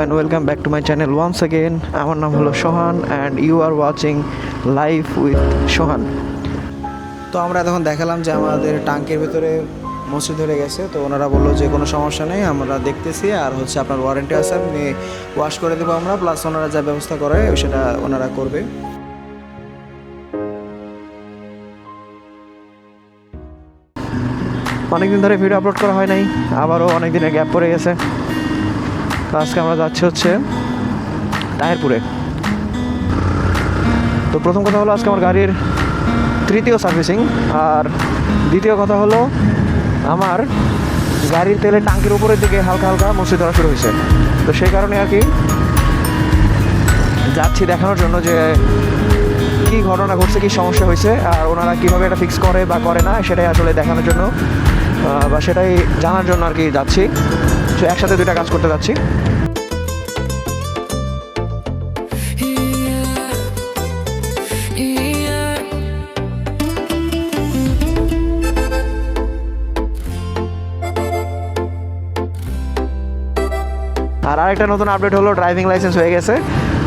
and welcome back to my channel once again. আমার নাম হলো সোহান and you are watching Life with সোহান। তো আমরা তখন দেখালাম যে আমাদের ট্যাঙ্কের ভিতরে মসজিদ ধরে গেছে, তো ওনারা বললো যে কোনো সমস্যা নেই, আমরা দেখতেছি, আর হচ্ছে আপনার ওয়ারেন্টি আছে, আপনি ওয়াশ করে দেবো আমরা, প্লাস ওনারা যা ব্যবস্থা করে সেটা ওনারা করবে। অনেকদিন ধরে ভিডিও আপলোড করা হয় নাই, আবারও অনেক দিনের গ্যাপ পড়ে গেছে। তো আজকে আমরা যাচ্ছি হচ্ছে তাহেরপুরে। তো প্রথম কথা হলো আজকে আমার গাড়ির তৃতীয় সার্ভিসিং, আর দ্বিতীয় কথা হলো আমার গাড়ির তেলের ট্যাঙ্কির উপরের দিকে হালকা হালকা মসৃণ ধরা শুরু হয়েছে। তো সেই কারণে আর কি যাচ্ছি দেখানোর জন্য যে কী ঘটনা ঘটছে, কী সমস্যা হয়েছে, আর ওনারা কীভাবে এটা ফিক্স করে বা করে না সেটাই আসলে দেখানোর জন্য বা সেটাই জানার জন্য আর কি যাচ্ছি। তো একসাথে দুইটা কাজ করতে যাচ্ছি। আর আরেকটা নতুন আপডেট হলো ড্রাইভিং লাইসেন্স হয়ে গেছে।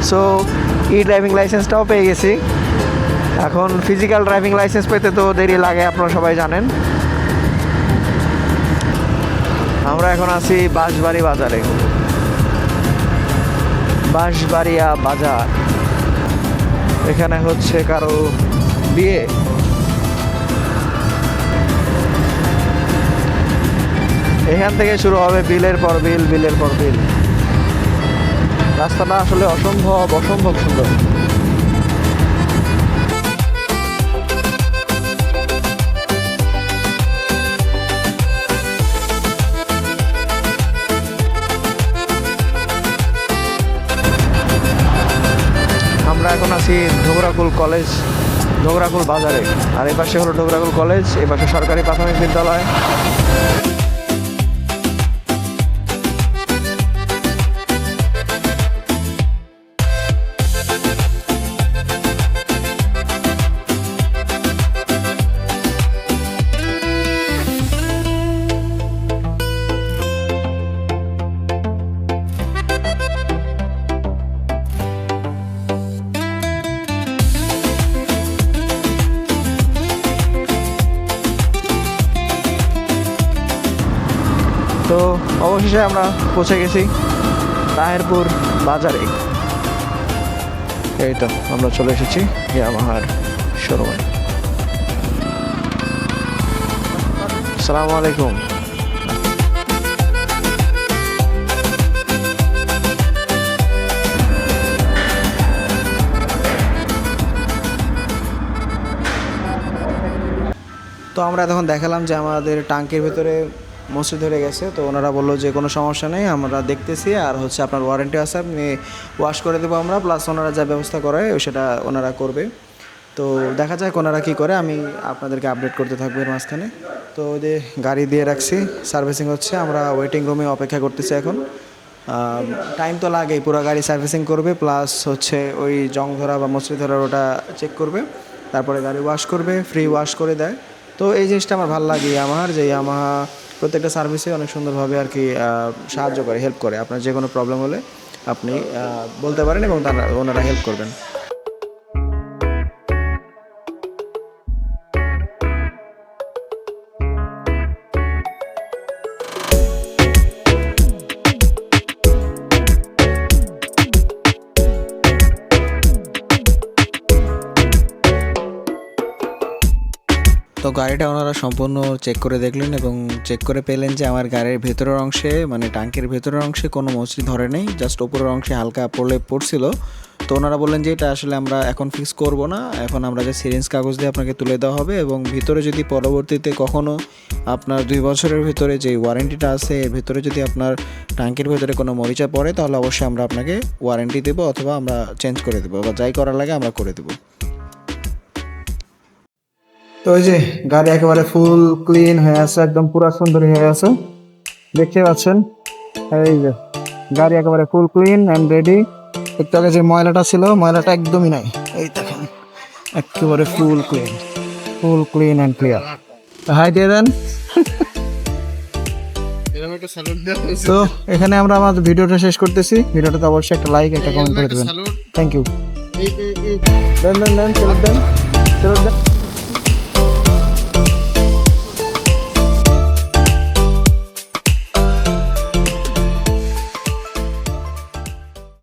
সো ই ড্রাইভিং লাইসেন্সটাও পেয়ে গেছি। এখন ফিজিক্যাল ড্রাইভিং লাইসেন্স পেতে তো দেরি লাগে, আপনারা সবাই জানেন। আমরা এখন আছি বাঁশবাড়ি বাজারে, বাঁশবাড়িয়া বাজার। এখানে হচ্ছে কারো বিয়ে। এখান থেকে শুরু হবে বিলের পর বিল, বিলের পর বিল। রাস্তাটা আসলে অসম্ভব সুন্দর। আমরা এখন আছি ঢোগরাকুল কলেজ, ঢোগরাকুল বাজারে। আর এই পাশে হলো ঢোগরাকুল কলেজ, এই পাশে সরকারি প্রাথমিক বিদ্যালয়। তো অবশেষে আমরা পৌঁছে গেছি তাহেরপুর বাজারে। এই তো আমরা চলে এসেছি ইয়ামাহার শোরুমে। আসসালামু আলাইকুম। তো আমরা তখন দেখালাম যে আমাদের ট্যাঙ্কের ভিতরে মসজিদ ধরে গেছে, তো ওনারা বললো যে কোনো সমস্যা নেই, আমরা দেখতেছি, আর হচ্ছে আপনার ওয়ারেন্টি আছে, আপনি ওয়াশ করে দেবো আমরা, প্লাস ওনারা যা ব্যবস্থা করে সেটা ওনারা করবে। তো দেখা যাক ওনারা কী করে, আমি আপনাদেরকে আপডেট করতে থাকবো এর মাঝখানে। তো ওদের গাড়ি দিয়ে রাখছি, সার্ভিসিং হচ্ছে, আমরা ওয়েটিং রুমে অপেক্ষা করতেছি এখন। টাইম তো লাগেই, পুরো গাড়ি সার্ভিসিং করবে, প্লাস হচ্ছে ওই জং ধরা বা মসৃণ ধরার ওটা চেক করবে, তারপরে গাড়ি ওয়াশ করবে, ফ্রি ওয়াশ করে দেয়। তো এই জিনিসটা আমার ভালো লাগে ইয়ামাহার, যে ইয়ামাহা প্রত্যেকটা সার্ভিসে অনেক সুন্দরভাবে আর কি সাহায্য করে, হেল্প করে। আপনার যে কোনো প্রবলেম হলে আপনি বলতে পারেন এবং ওনারা হেল্প করবেন। তো গাড়িটা ওনারা সম্পূর্ণ চেক করে দেখলেন এবং চেক করে পেলেন যে আমার গাড়ির ভেতরের অংশে, মানে ট্যাঙ্কের ভেতরের অংশে কোনো মসৃণ ধরে নেই, জাস্ট ওপরের অংশে হালকা পড়ছিল। তো ওনারা বললেন যে এটা আসলে আমরা এখন ফিক্স করব না, এখন আমরা যে সিরিঞ্জ কাগজ দিয়ে আপনাকে তুলে দেওয়া হবে, এবং ভিতরে যদি পরবর্তীতে কখনও আপনার 2 বছরের ভিতরে যে ওয়ারেন্টিটা আছে এর ভিতরে যদি আপনার ট্যাঙ্কের ভেতরে কোনো মরিচা পড়ে, তাহলে অবশ্যই আমরা আপনাকে ওয়ারেন্টি দেবো, অথবা আমরা চেঞ্জ করে দেবো, বা যাই করার লাগে আমরা করে দেবো। তো ওই যে গাড়ি একেবারে ফুল ক্লিন হয়ে আছে, একদম পুরা সুন্দর হয়ে আছে, দেখতে পাচ্ছেন। এই যে গাড়ি একেবারে ফুল ক্লিন অ্যান্ড রেডি। একটু আগে যে ময়লাটা ছিল, ময়লাটা একদমই নাই, এই দেখেন একেবারে ফুল ক্লিন অ্যান্ড ক্লিয়ার। হাই দিয়ে দেন। একটা স্যালুট দেওয়া হয়েছে। তো এখানে আমরা আমাদের ভিডিওটা শেষ করতেছি। ভিডিওটাতে অবশ্যই একটা লাইক একটা কমেন্ট করে দেবেন। স্যালুট। Thank you. এই দেন চলে দেন।